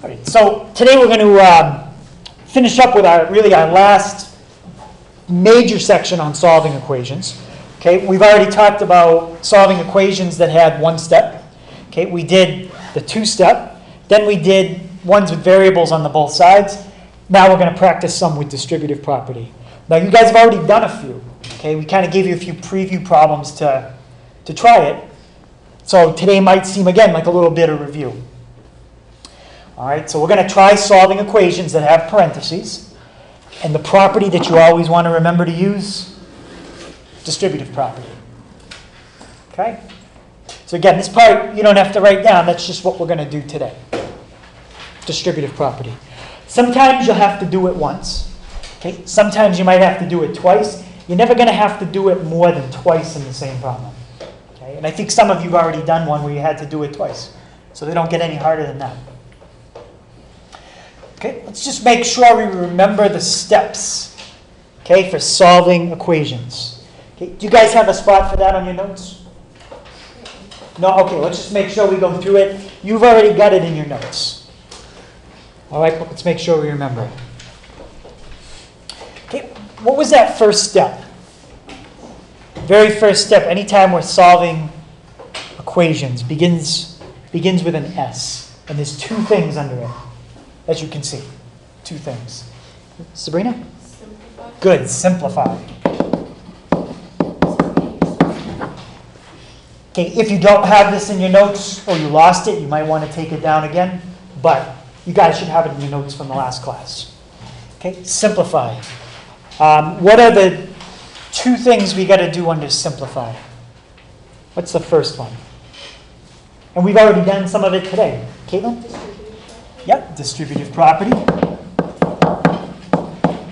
All right, so today we're going to finish up with our last major section on solving equations. Okay, we've already talked about solving equations that had one step. Okay, we did the two-step. Then we did ones with variables on the both sides. Now we're going to practice some with distributive property. Now you guys have already done a few. Okay, we kind of gave you a few preview problems to try it. So today might seem again like a little bit of review. All right, so we're going to try solving equations that have parentheses. And the property that you always want to remember to use, distributive property. Okay? So again, this part you don't have to write down. That's just what we're going to do today. Distributive property. Sometimes you'll have to do it once. Okay? Sometimes you might have to do it twice. You're never going to have to do it more than twice in the same problem. Okay? And I think some of you have already done one where you had to do it twice. So they don't get any harder than that. Okay, let's just make sure we remember the steps, okay, for solving equations. Okay, do you guys have a spot for that on your notes? No? Okay, let's just make sure we go through it. You've already got it in your notes. All right, let's make sure we remember. Okay, what was that first step? Very first step, anytime we're solving equations, begins with an S. And there's two things under it. As you can see, two things. Sabrina? Simplify. Good, simplify. Okay, if you don't have this in your notes or you lost it, you might want to take it down again. But you guys should have it in your notes from the last class. Okay, simplify. What are the two things we got to do under simplify? What's the first one? And we've already done some of it today. Caitlin? Yep, distributive property.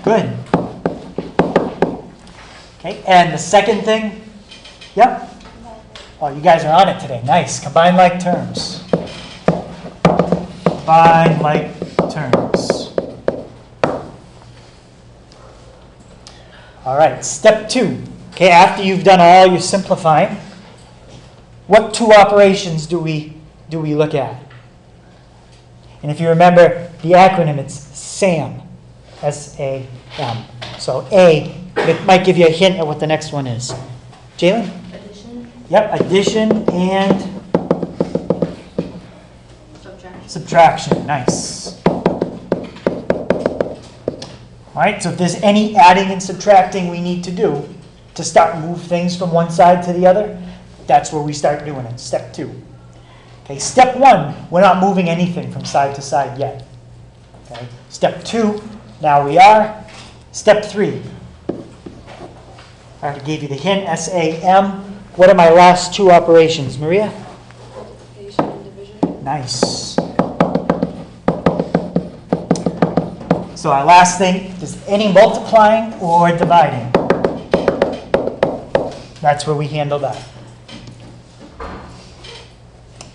Good. Okay, and the second thing? Yep. Oh, you guys are on it today. Nice. Combine like terms. Combine like terms. All right, step 2. Okay, after you've done all your simplifying, what two operations do we look at? And if you remember the acronym, it's SAM, S-A-M. So A, it might give you a hint at what the next one is. Jalen? Addition. Yep, addition and subtraction. Nice. All right, so if there's any adding and subtracting we need to do to start move things from one side to the other, that's where we start doing it, step 2. Okay, step 1, we're not moving anything from side to side yet. Okay, step 2, now we are. Step 3, I already gave you the hint, S-A-M. What are my last two operations, Maria? Multiplication and division. Nice. So our last thing is any multiplying or dividing. That's where we handle that.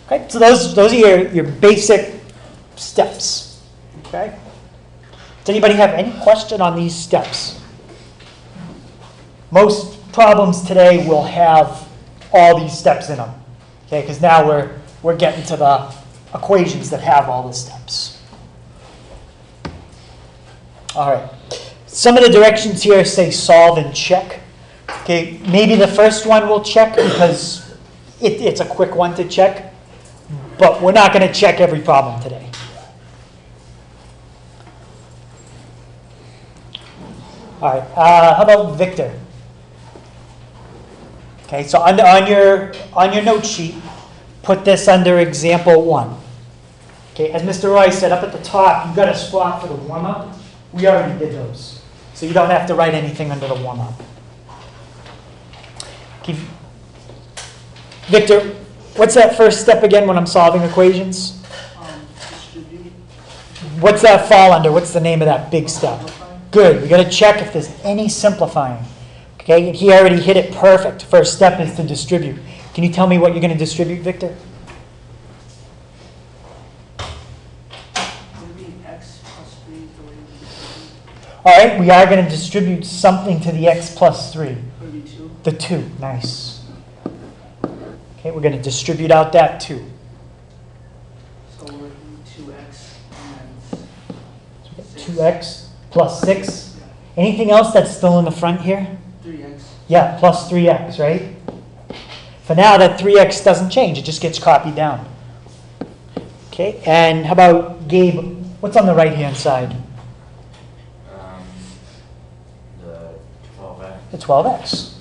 Okay, so those are your basic steps. Okay? Does anybody have any question on these steps? Most problems today will have all these steps in them. Okay, because now we're getting to the equations that have all the steps. All right. Some of the directions here say solve and check. Okay, maybe the first one we'll check because it's a quick one to check. But we're not going to check every problem today. All right. How about Victor? Okay. So on your note sheet, put this under example 1. Okay. As Mr. Roy said, up at the top, you've got a spot for the warm up. We already did those, so you don't have to write anything under the warm up. Okay. Victor. What's that first step again when I'm solving equations? Distribute. What's that fall under? What's the name of that big step? Good. We got to check if there's any simplifying. Okay, and he already hit it perfect. First step is to distribute. Can you tell me what you're going to distribute, Victor? X plus 3 is the way we distribute. All right, we are going to distribute something to the x plus 3. 32. The 2. Nice. Okay, we're going to distribute out that 2. So we're looking 2x and 6. 2x plus 6. Yeah. Anything else that's still in the front here? 3x. Yeah, plus 3x, right? For now, that 3x doesn't change. It just gets copied down. Okay, and how about Gabe? What's on the right-hand side? The 12x. The 12x.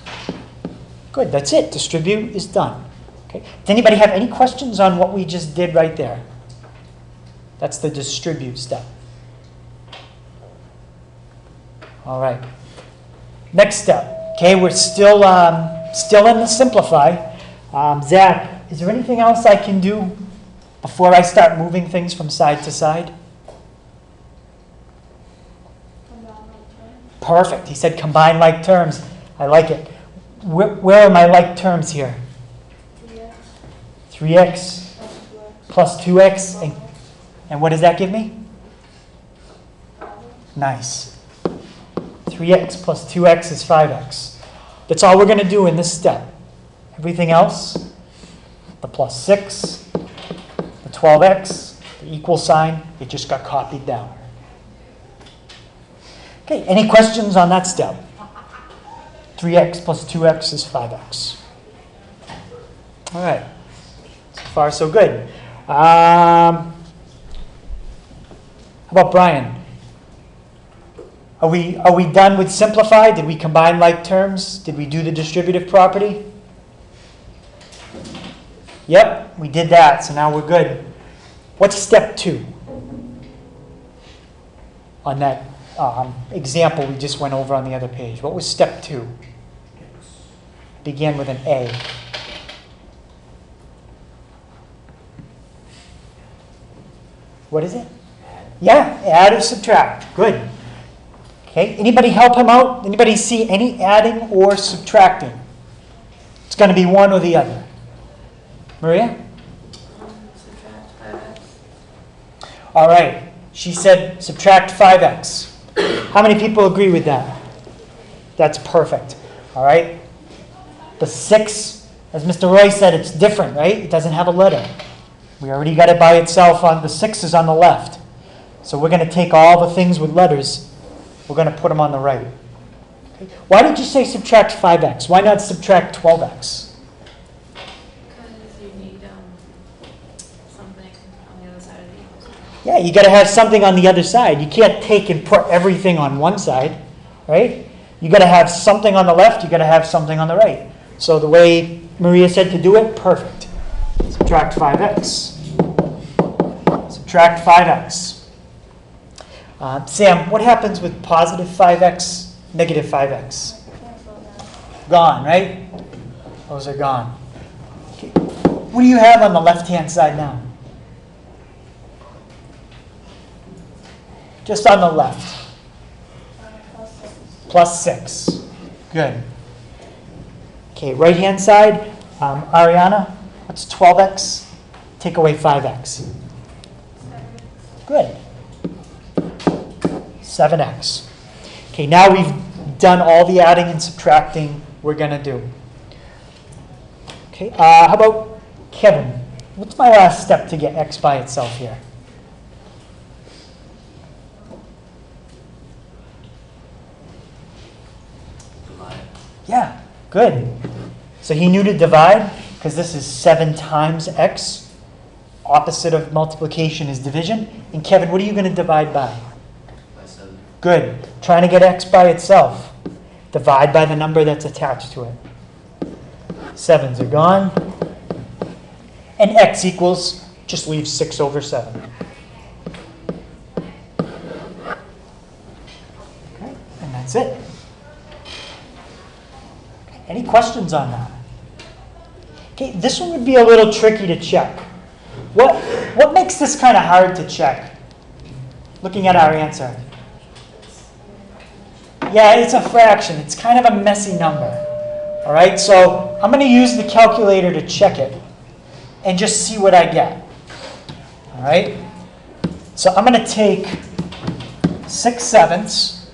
Good, that's it. Distribute is done. Okay. Does anybody have any questions on what we just did right there? That's the distribute step. All right. Next step. Okay, we're still in the simplify. Zach, is there anything else I can do before I start moving things from side to side? Perfect. He said combine like terms. I like it. Where are my like terms here? 3x plus 2x. And what does that give me? Nice. 3x plus 2x is 5x. That's all we're going to do in this step. Everything else, the plus 6, the 12x, the equal sign, it just got copied down. Okay, any questions on that step? 3x plus 2x is 5x. All right, so far so good. How about Brian? Are we done with simplify? Did we combine like terms? Did we do the distributive property? Yep, we did that, so now we're good. What's step 2? On that example we just went over on the other page. What was step 2? Began with an A. What is it? Yeah, add or subtract. Good. Okay, anybody help him out? Anybody see any adding or subtracting? It's going to be one or the other. Maria? Subtract 5x. All right. She said subtract 5x. How many people agree with that? That's perfect. All right. The 6, as Mr. Roy said, it's different, right? It doesn't have a letter. We already got it by itself. On the 6 is on the left. So we're going to take all the things with letters. We're going to put them on the right. Okay. Why did you say subtract 5x? Why not subtract 12x? Because you need something on the other side of the equal sign. Yeah, you got to have something on the other side. You can't take and put everything on one side, right? You got to have something on the left. You got to have something on the right. So the way Maria said to do it, perfect. Subtract 5x. Subtract 5x. Sam, what happens with positive 5x, negative 5x? Gone, right? Those are gone. Okay. What do you have on the left-hand side now? Just on the left. Plus 6. Good. Okay, right-hand side, Ariana, what's 12x? Take away 5x. Good. 7x. Okay, now we've done all the adding and subtracting we're going to do. Okay, how about Kevin? What's my last step to get x by itself here? Divide. Yeah, good. So he knew to divide because this is 7 times x. Opposite of multiplication is division. And Kevin, what are you going to divide by? By 7. Good. Trying to get x by itself. Divide by the number that's attached to it. 7s are gone. And x equals, just leave 6 over 7. Okay, and that's it. Any questions on that? Okay, this one would be a little tricky to check. What makes this kind of hard to check? Looking at our answer. Yeah, it's a fraction. It's kind of a messy number. All right, so I'm going to use the calculator to check it and just see what I get. All right, so I'm going to take 6/7,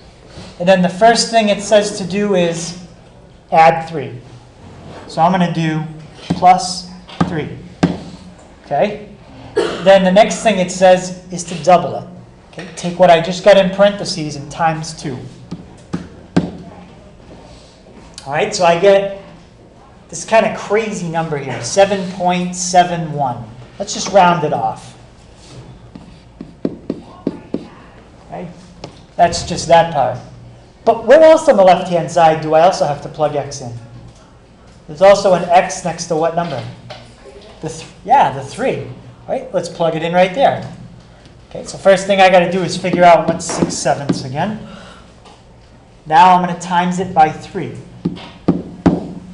and then the first thing it says to do is add 3. So I'm going to do plus 3. Okay? then the next thing it says is to double it. Okay, take what I just got in parentheses and times 2. All right, so I get this kind of crazy number here, 7.71. Let's just round it off. Okay, that's just that part. But where else on the left-hand side do I also have to plug x in? There's also an x next to what number? The 3. Right? Let's plug it in right there. Okay, so first thing I got to do is figure out what's 6/7 again. Now I'm going to times it by 3.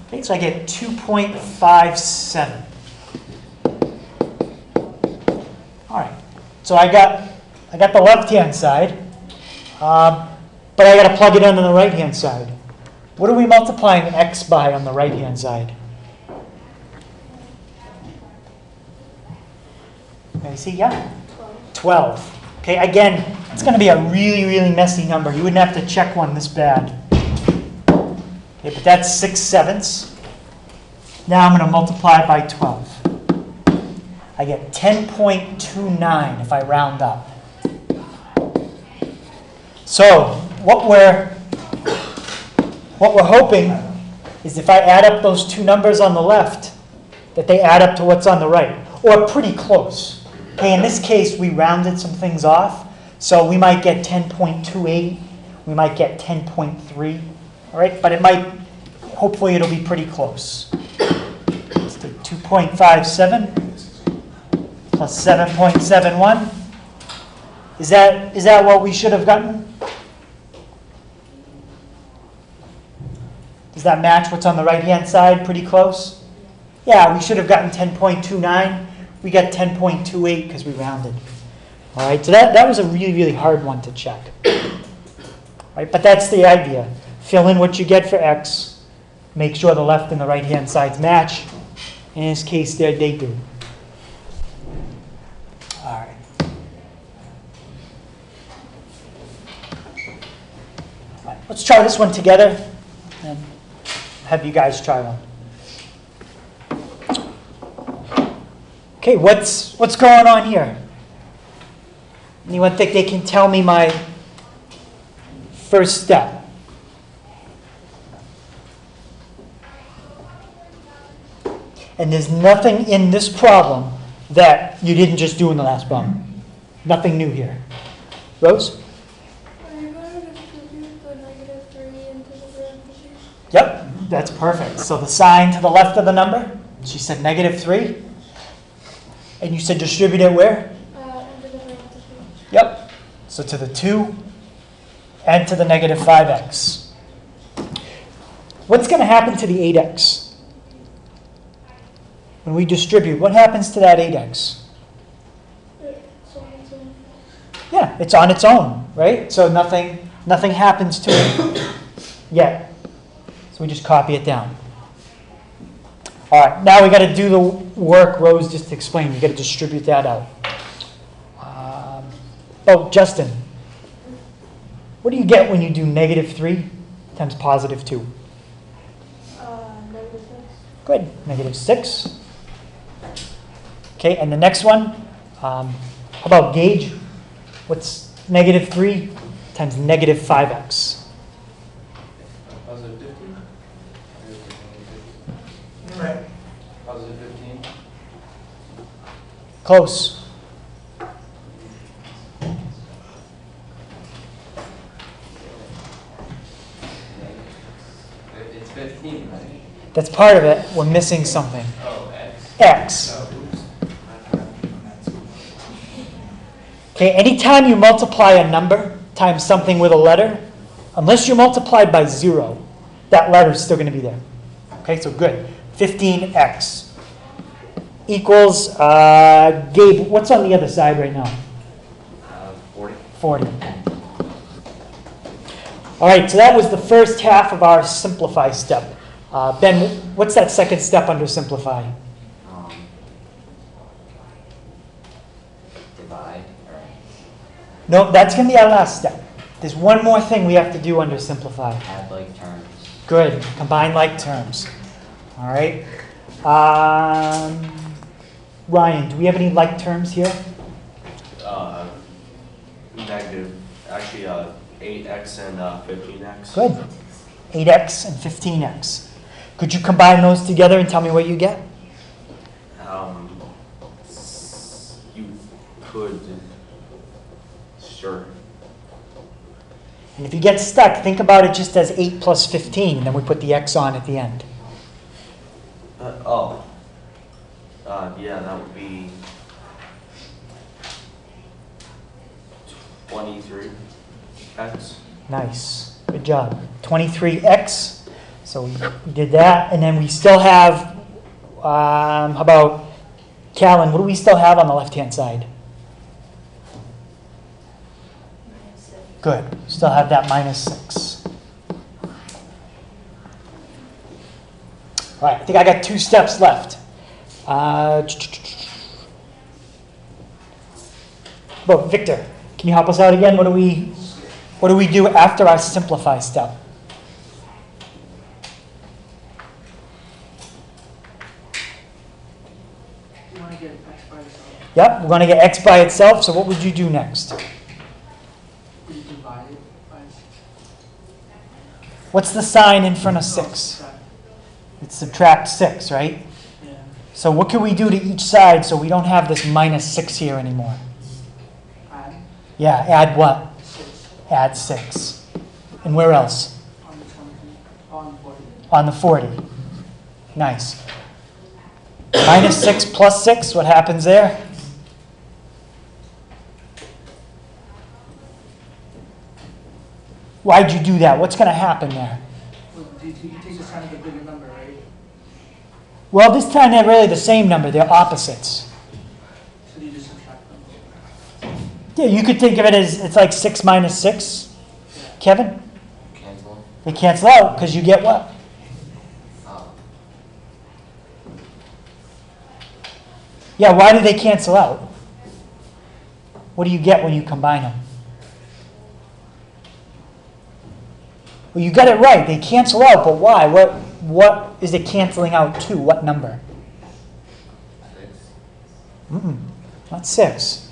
Okay, so I get 2.57. All right, so I got the left-hand side, but I got to plug it in on the right-hand side. What are we multiplying x by on the right-hand side? Okay, see, yeah? 12. Okay, again, it's going to be a really, really messy number. You wouldn't have to check one this bad. Okay, but that's 6/7. Now I'm going to multiply by 12. I get 10.29 if I round up. So what we're hoping is if I add up those two numbers on the left, that they add up to what's on the right, or pretty close. Okay, in this case, we rounded some things off, so we might get 10.28, we might get 10.3, all right? But hopefully it'll be pretty close. Let's do 2.57 plus 7.71. Is that what we should have gotten? Does that match what's on the right-hand side? Pretty close? Yeah, we should have gotten 10.29. We got 10.28 because we rounded. All right, so that was a really, really hard one to check. All right, but that's the idea. Fill in what you get for x. Make sure the left and the right-hand sides match. In this case, they do. All right. All right, let's try this one together and have you guys try one. Okay, what's going on here? Anyone think they can tell me my first step? And there's nothing in this problem that you didn't just do in the last problem. Nothing new here. Rose? Are you going to distribute the -3 into the parentheses? Yep, that's perfect. So the sign to the left of the number, she said -3. And you said distribute it where? Into the parentheses. Yep. So to the 2 and to the -5x. What's going to happen to the 8x? When we distribute, what happens to that 8x? Yeah, it's on its own, right? So nothing happens to it yet. So we just copy it down. All right, now we got to do the work Rose just explained. We got to distribute that out. Justin, what do you get when you do -3 times +2? -6. Good, -6. Okay, and the next one, how about Gage? What's -3 times -5x? Positive 15? Right. Positive 15? Close. It's 15, right? That's part of it. We're missing something. Oh, X. X. Oh, oops. Okay, anytime you multiply a number times something with a letter, unless you multiply by 0, that letter is still going to be there. Okay, so good. 15x equals, Gabe, what's on the other side right now? 40. 40. All right, so that was the first half of our simplify step. Ben, what's that second step under simplify? Divide. Or No, that's going to be our last step. There's one more thing we have to do under simplify. add like terms. Good. Combine like terms. All right. Ryan, do we have any like terms here? Negative, actually, 8x and 15x. Good. 8x and 15x. Could you combine those together and tell me what you get? You could, sure. And if you get stuck, think about it just as 8 plus 15, and then we put the x on at the end. Yeah, that would be 23x. Nice. Good job. 23x. So we did that. And then we still have, how about, Callan, what do we still have on the left-hand side? Good. Still have that minus 6. All right, I think I got 2 steps left. But Victor, can you help us out again? What do we do after our simplify step? You want to get x by itself. Yep, we're going to get x by itself. So what would you do next? You divide it by What's the sign in front of 6? It's subtract 6, right? Yeah. So what can we do to each side so we don't have this minus 6 here anymore? Add Yeah, add what? 6 Add 6. And where else? on the 20, on 40. On the 40. Nice. Minus 6 plus 6, what happens there? Why'd you do that? What's going to happen there? Well, you take the sign of the bigger number, right? Well, this time they're really the same number. They're opposites. So you just subtract them. Yeah, you could think of it as it's like 6 minus 6. Kevin? Cancel. They cancel out because you get what? Yeah, why do they cancel out? What do you get when you combine them? Well, you got it right. They cancel out, but why? What is it canceling out to? What number? 6. Not 6.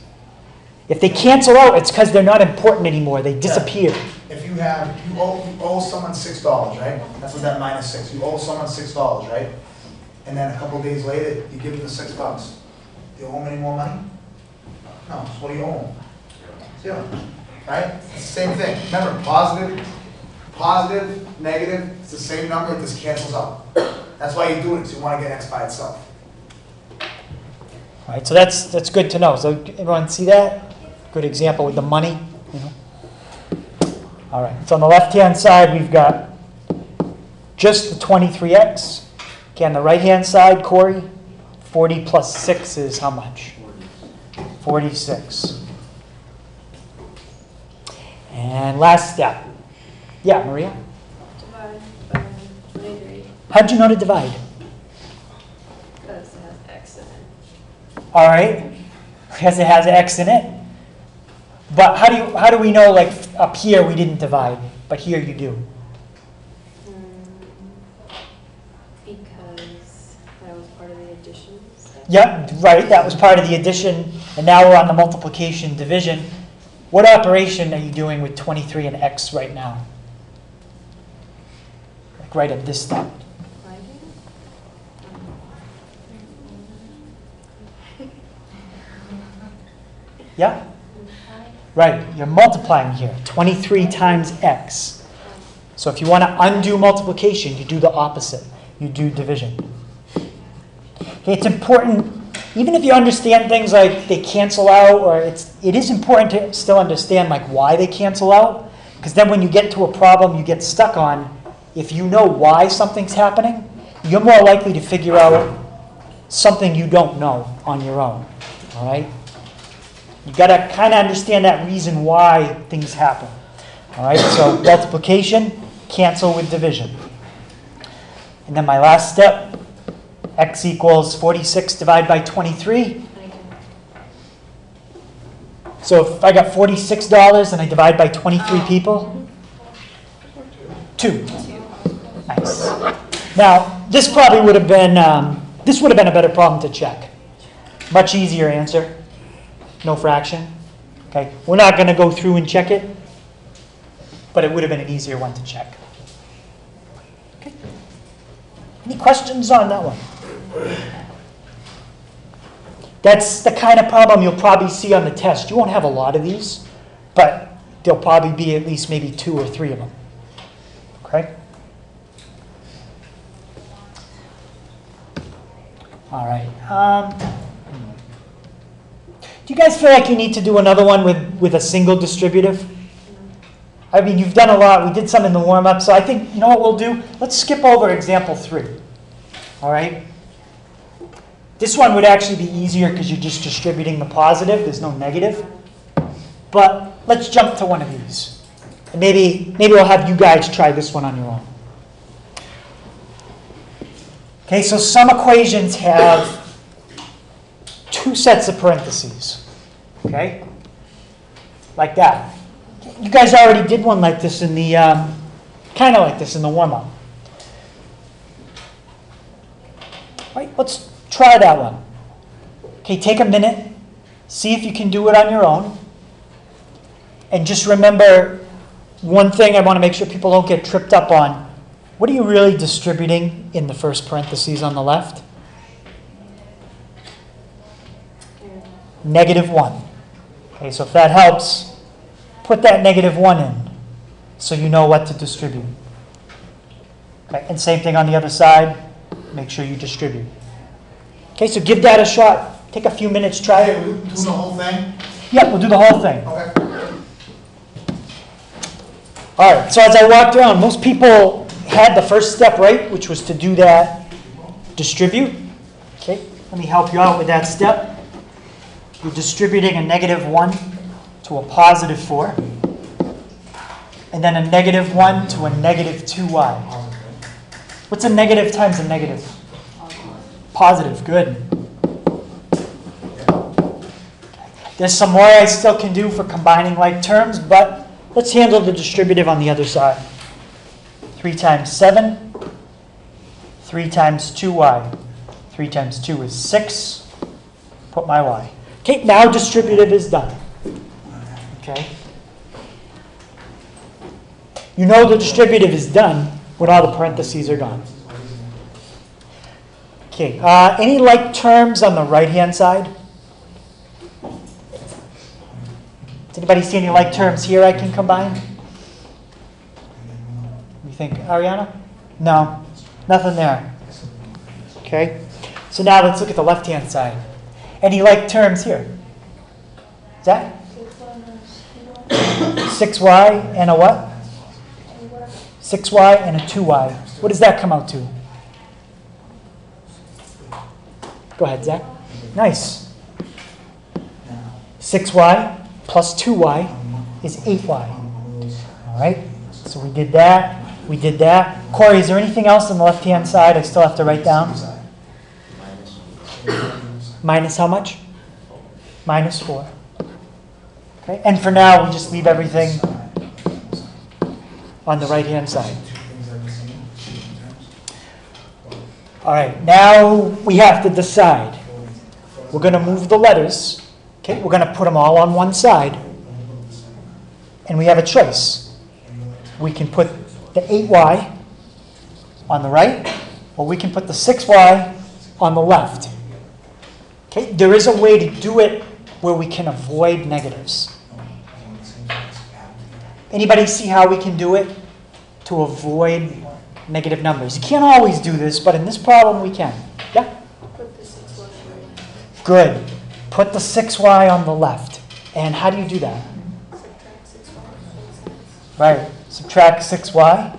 If they cancel out, it's because they're not important anymore. They disappear. If you owe someone $6, right? That's what that minus 6. You owe someone $6, right? And then a couple days later, you give them the $6. Do you owe them any more money? No. So what do you owe them? 0. Right? It's the same thing. Remember, positive, negative, it's the same number, it just cancels out. That's why you do it, because you want to get x by itself. All right, so that's good to know. So everyone see that? Good example with the money. You know? All right, so on the left-hand side, we've got just the 23x. Okay, on the right-hand side, Corey, 40 plus 6 is how much? 46. And last step. Yeah, Maria? Divide by 23, How'd you know to divide? because it has x in it. All right, because it has x in it. But how do we know, like up here we didn't divide, but here you do? Because that was part of the addition step. Yep, right, that was part of the addition, and now we're on the multiplication division. What operation are you doing with 23 and x right now? Like right at this step. Dividing? Yeah? Right, you're multiplying here, 23 times x. So if you want to undo multiplication, you do the opposite. You do division. Okay, it's important, even if you understand things like they cancel out, or it is important to still understand like why they cancel out, because then when you get to a problem you get stuck on, if you know why something's happening, you're more likely to figure out something you don't know on your own. All right? You've got to kind of understand that reason why things happen. All right, so multiplication, cancel with division. And then my last step, x equals 46 divided by 23. So if I got $46 and I divide by 23 people, 2. Nice. Now, this probably would have been, a better problem to check. Much easier answer. No fraction. Okay, we're not going to go through and check it, but it would have been an easier one to check. Okay. Any questions on that one? That's the kind of problem you'll probably see on the test. You won't have a lot of these, but there'll probably be at least maybe 2 or 3 of them. Okay? All right. Do you guys feel like you need to do another one with a single distributive? I mean, you've done a lot. We did some in the warm-up, so I think, you know what we'll do? Let's skip over example 3. All right? This one would actually be easier because you're just distributing the positive. There's no negative. But let's jump to one of these. And maybe we'll have you guys try this one on your own. Okay, so some equations have 2 sets of parentheses. Okay? Like that. You guys already did one like this in the, kind of like this in the warm-up. Right, let's try that one. Okay, take a minute. See if you can do it on your own. And just remember one thing I want to make sure people don't get tripped up on. What are you really distributing in the first parentheses on the left? -1. Okay, so if that helps, put that -1 in so you know what to distribute. Okay, and same thing on the other side. Make sure you distribute. Okay, so give that a shot. Take a few minutes, try it. Doing the whole thing? Yep, we'll do the whole thing. Okay. All right, so as I walked around, most people had the first step right, which was to do that distribute. Okay, let me help you out with that step. You're distributing a -1 to a +4, and then a -1 to a -2y. What's a negative times a negative? Positive, good. There's some more I still can do for combining like terms, but let's handle the distributive on the other side. 3 times 7, 3 times 2y. 3 times 2 is 6. Put my y. Okay, now distributive is done. Okay? You know the distributive is done when all the parentheses are gone. Okay, any like terms on the right-hand side? Does anybody see any like terms here I can combine? You think, Ariana? No, nothing there. Okay, so now let's look at the left-hand side. Any like terms here? Zach? 6y and a what? 6y and a 2y. What does that come out to? Go ahead, Zach. Nice. 6y plus 2y is 8y. All right, so we did that. We did that. Corey, is there anything else on the left-hand side I still have to write down? Minus how much? -4. Okay, and for now, we just leave everything on the right-hand side. All right, now we have to decide. We're going to move the letters. Okay, we're going to put them all on one side. And we have a choice. We can put the 8y on the right, or we can put the 6y on the left. Okay, there is a way to do it where we can avoid negatives. Anybody see how we can do it to avoid negative numbers? You can't always do this, but in this problem we can. Yeah? Put the 6y right. Good. Put the 6y on the left. And how do you do that? Right. Subtract 6y.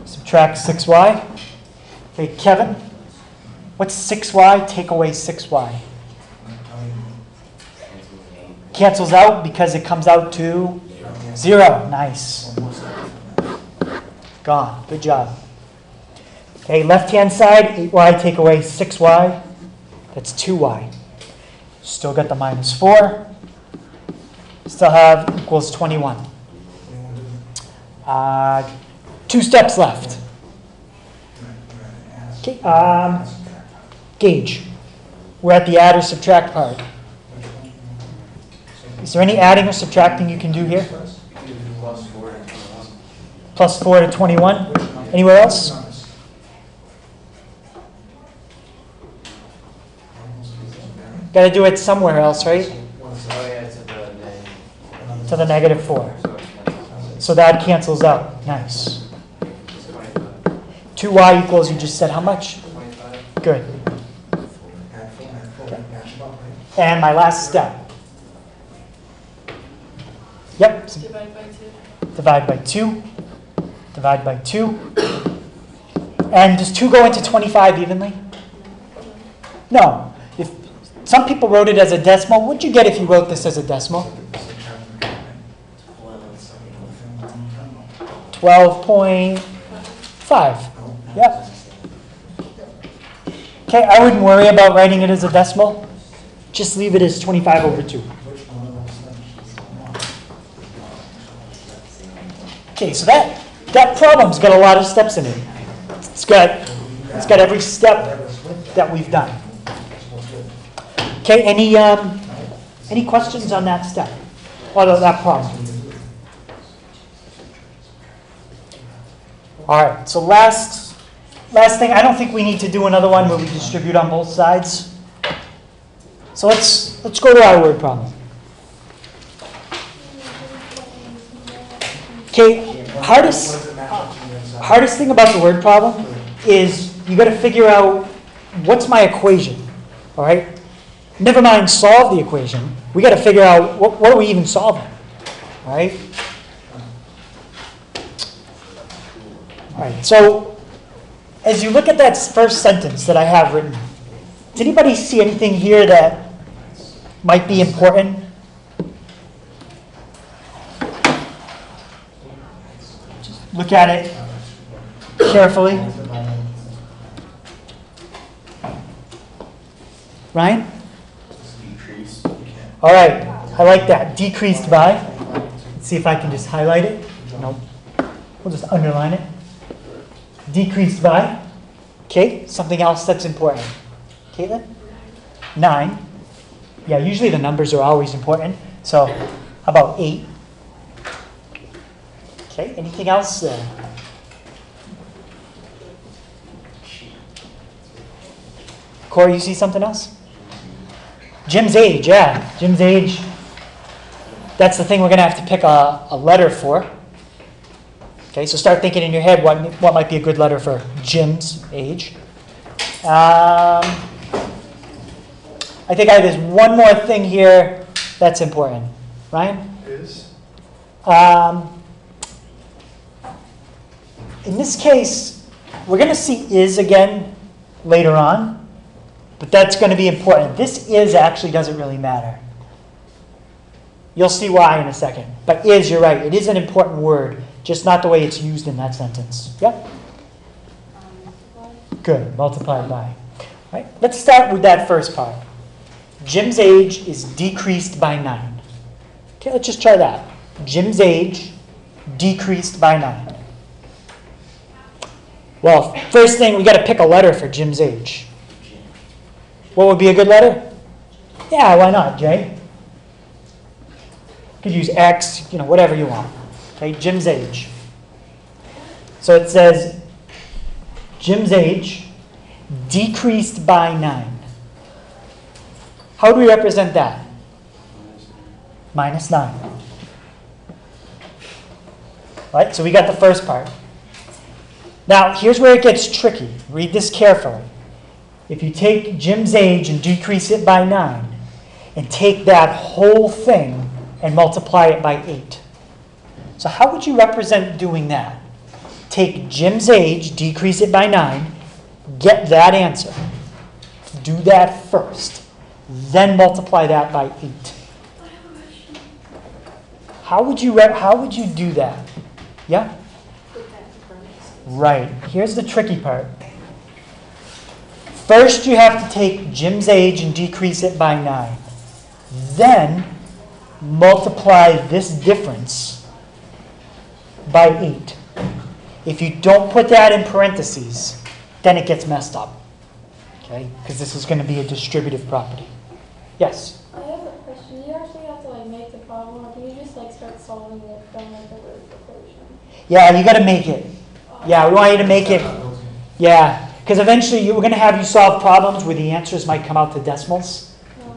Subtract 6y. Okay, Kevin. What's 6y? Take away 6y. Cancels out because it comes out to 0. Nice. Gone. Good job. Okay, left-hand side, 8y, take away 6y. That's 2y. Still got the -4. Still have equals 21. 2 steps left. Okay, gauge. we're at the add or subtract part. Is there any adding or subtracting you can do here? Plus 4 to 21. Anywhere else? Got to do it somewhere else, right? Oh, yeah, to the name. To the negative 4. So that cancels out. Nice. 2y equals, you just said how much? 25. Good. And my last step. Yep. Divide by 2. Divide by 2. Divide by 2. And does 2 go into 25 evenly? No. If some people wrote it as a decimal, what'd you get if you wrote this as a decimal? 12.5. Yep. Okay, I wouldn't worry about writing it as a decimal. Just leave it as 25 over 2. Okay, so that problem's got a lot of steps in it. It's got every step that we've done. Okay, any questions on that step? Or that problem? All right, so last thing, I don't think we need to do another one where we distribute on both sides. So let's go to our word problem. Okay, hardest thing about the word problem is you got to figure out what's my equation. All right, never mind solve the equation. We got to figure out what are we even solving. All right. All right. So as you look at that first sentence that I have written, does anybody see anything here that might be important? Just look at it carefully. Ryan? Decrease. All right. I like that. Decreased by. Let's see if I can just highlight it. Nope. We'll just underline it. Decreased by. Okay. Something else that's important. Caitlin? 9. Yeah, usually the numbers are always important. So, how about 8? Okay, anything else there? Corey, you see something else? Jim's age, yeah. Jim's age. That's the thing we're going to have to pick a letter for. Okay, so start thinking in your head what might be a good letter for Jim's age. I think there's one more thing here that's important. Ryan? Is? In this case, we're going to see is again later on, but that's going to be important. This is actually doesn't really matter. You'll see why in a second. But is, you're right, it is an important word, just not the way it's used in that sentence. Yep? Good, multiplied by. All right, let's start with that first part. Jim's age is decreased by 9. Okay, let's just try that. Jim's age decreased by 9. Well, first thing, we got to pick a letter for Jim's age. What would be a good letter? Yeah, why not, Jay? You could use X, whatever you want. Okay, Jim's age. So it says Jim's age decreased by 9. How do we represent that? Minus 9. Right, so we got the first part. Now, here's where it gets tricky. Read this carefully. If you take Jim's age and decrease it by 9, and take that whole thing and multiply it by 8. So how would you represent doing that? Take Jim's age, decrease it by 9, get that answer. Do that first. Then multiply that by 8. How would you do that? Yeah? Right. Here's the tricky part. First, you have to take Jim's age and decrease it by 9. Then, multiply this difference by 8. If you don't put that in parentheses, then it gets messed up. Okay, because this is going to be a distributive property. Yes? I have a question. You actually have to like make the problem, or can you just like start solving it from like the word equation? Yeah, you got to make it. Yeah, we want you to make it. Yeah, because eventually we're going to have you solve problems where the answers might come out to decimals,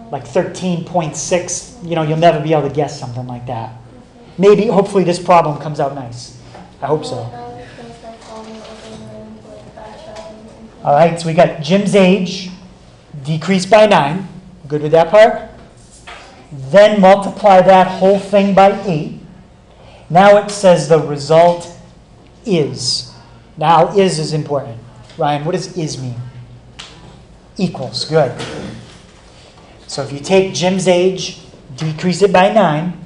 like 13.6. You know, you'll never be able to guess something like that. Maybe, hopefully this problem comes out nice. I hope so. All right, so we got Jim's age decreased by 9. Good with that part? Then multiply that whole thing by 8. Now it says the result is. Now is important. Ryan, what does is mean? Equals, good. So if you take Jim's age, decrease it by 9,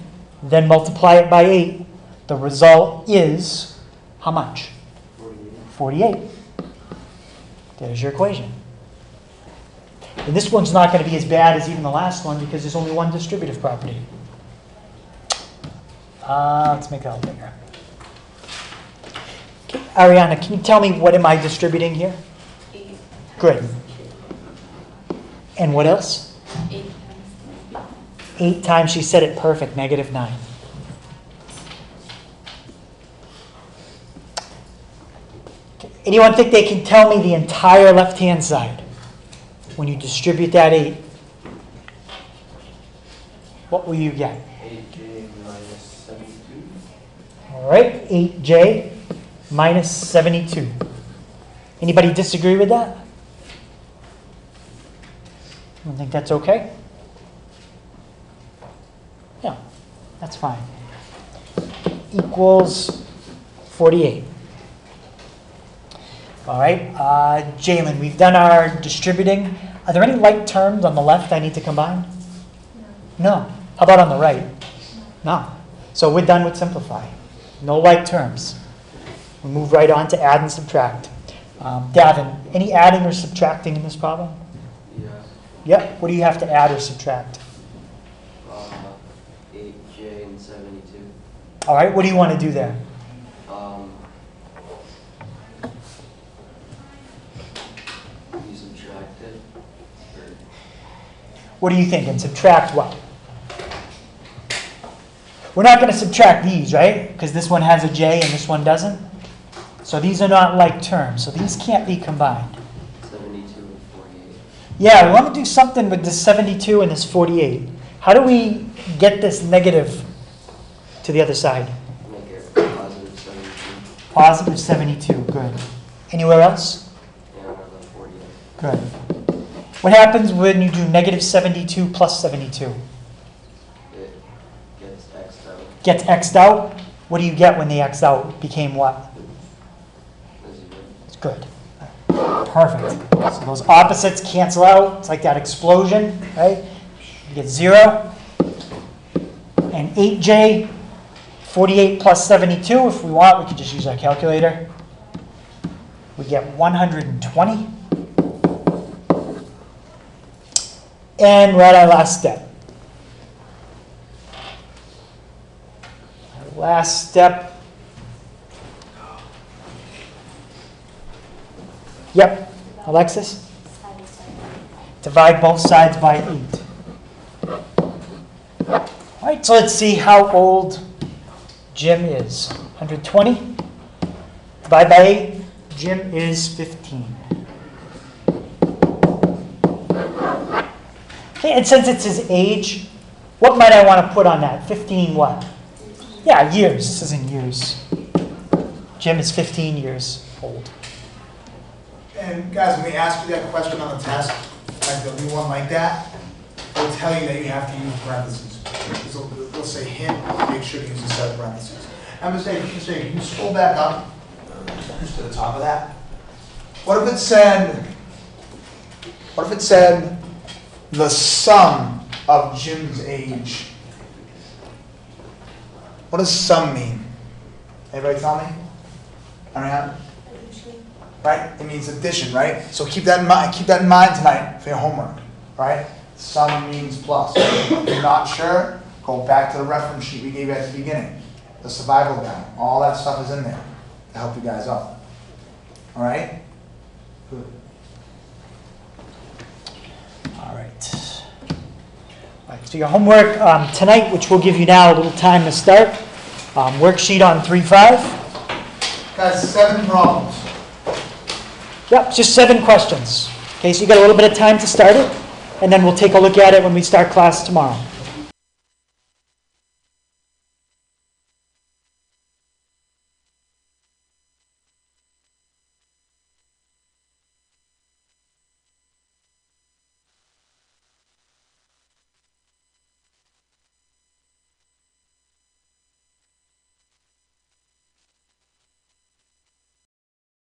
then multiply it by 8, the result is how much? 48. There's your equation. And this one's not going to be as bad as even the last one because there's only one distributive property. Let's make that a little bigger. Okay, Ariana, can you tell me what am I distributing here? 8. Good. And what else? 8 times 8 times, she said it perfect, -9. Okay, anyone think they can tell me the entire left-hand side? When you distribute that 8, what will you get? 8j minus 72. All right, 8j minus 72. Anybody disagree with that? I think that's okay? Yeah, that's fine. Equals 48. All right, Jalen, we've done our distributing. Are there any like terms on the left I need to combine? No. How about on the right? No. So we're done with simplify. No like terms. We move right on to add and subtract. Davin, any adding or subtracting in this problem? Yeah. Yep. What do you have to add or subtract? 8j and 72. All right, what do you want to do there? You subtract it. Or What are you thinking? Subtract what? We're not going to subtract these, right? Because this one has a j and this one doesn't. So these are not like terms. So these can't be combined. 72 and 48. Yeah, we want to do something with this 72 and this 48. How do we get this negative to the other side? Make it positive 72. Positive 72, good. Anywhere else? Yeah, another 48. Good. What happens when you do negative 72 plus 72? It gets x'd out. Gets x'd out? What do you get when the x out became what? A 0. It's good. Perfect. So those opposites cancel out. It's like that explosion, right? You get 0. And 8j, 48 plus 72. If we want, we could just use our calculator. We get 120. And we're at our last step. Our last step. Yep, Alexis? Divide both sides by 8. All right, so let's see how old Jim is. 120. Divide by 8. Jim is 15. Okay, and since it's his age, what might I want to put on that? 15 what? Yeah, years. This is in years. Jim is 15 years old. And guys, when we ask you that question on the test, like there'll be one like that, it'll tell you that you have to use parentheses. It'll say hint, make sure to use a set of parentheses. I'm going to say, can you scroll back up just to the top of that? What if it said the sum of Jim's age? What does sum mean? Anybody tell me? Ariana? Right? It means addition, right? So keep that in mind. Keep that in mind tonight for your homework, right? Sum means plus. If you're not sure, go back to the reference sheet we gave you at the beginning. The survival guide. All that stuff is in there to help you guys out. All right? Good. All right. All right, so your homework tonight, which we'll give you now a little time to start, worksheet on 3.5. Guys, 7 problems. Yep, just 7 questions. Okay, so you got a little bit of time to start it, and then we'll take a look at it when we start class tomorrow.